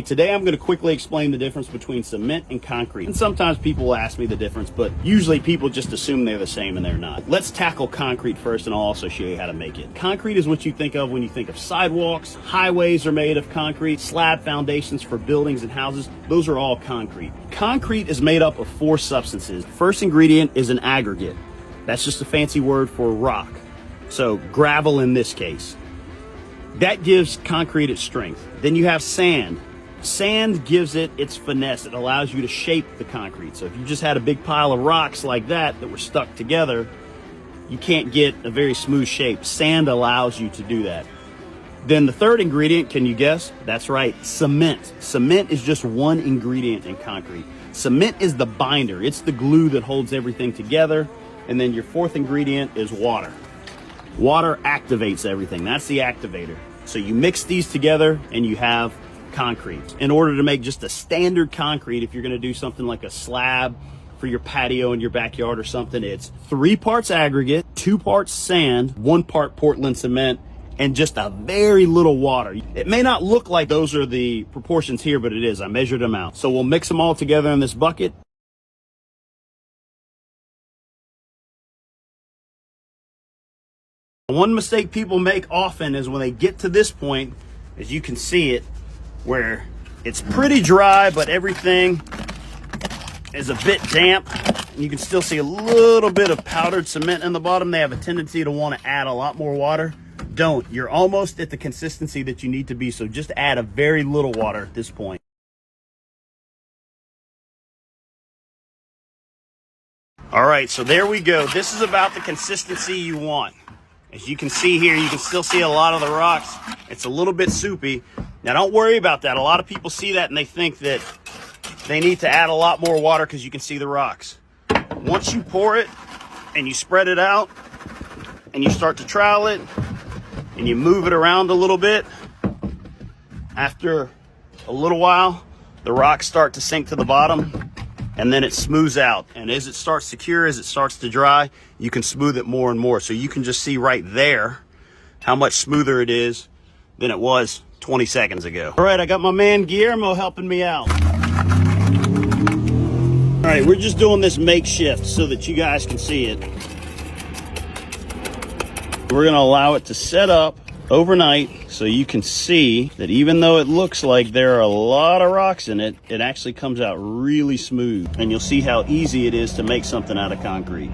Today I'm going to quickly explain the difference between cement and concrete. And sometimes people will ask me the difference, but usually people just assume they're the same and they're not. Let's tackle concrete first, and I'll also show you how to make it. Concrete is what you think of when you think of sidewalks. Highways are made of concrete. Slab foundations for buildings and houses, those are all concrete. Concrete is made up of 4 substances. First ingredient is an aggregate. That's just a fancy word for rock. So gravel in this case. That gives concrete its strength. Then you have sand. Sand gives it its finesse. It allows you to shape the concrete. So if you just had a big pile of rocks like that were stuck together, you can't get a very smooth shape. Sand allows you to do that. Then the third ingredient, can you guess? That's right, cement. Cement is just one ingredient in concrete. Cement is the binder. It's the glue that holds everything together. And then your fourth ingredient is water. Water activates everything. That's the activator. So you mix these together and you have concrete. In order to make just a standard concrete, if you're going to do something like a slab for your patio in your backyard or something, it's 3 parts aggregate, 2 parts sand, 1 part Portland cement, and just a very little water. It may not look like those are the proportions here, but it is. I measured them out. So we'll mix them all together in this bucket. One mistake people make often is when they get to this point, as you can see it, where it's pretty dry, but everything is a bit damp. And you can still see a little bit of powdered cement in the bottom. They have a tendency to want to add a lot more water. Don't. You're almost at the consistency that you need to be, so just add a very little water at this point. All right, so there we go. This is about the consistency you want. As you can see here, you can still see a lot of the rocks. It's a little bit soupy. Now, don't worry about that. A lot of people see that and they think that they need to add a lot more water because you can see the rocks. Once you pour it and you spread it out and you start to trowel it and you move it around a little bit, after a little while, the rocks start to sink to the bottom. And then it smooths out. And as it starts to cure, as it starts to dry, you can smooth it more and more. So you can just see right there how much smoother it is than it was 20 seconds ago. All right, I got my man Guillermo helping me out. All right, we're just doing this makeshift so that you guys can see it. We're gonna allow it to set up overnight so you can see that even though it looks like there are a lot of rocks in it, it actually comes out really smooth. And you'll see how easy it is to make something out of concrete.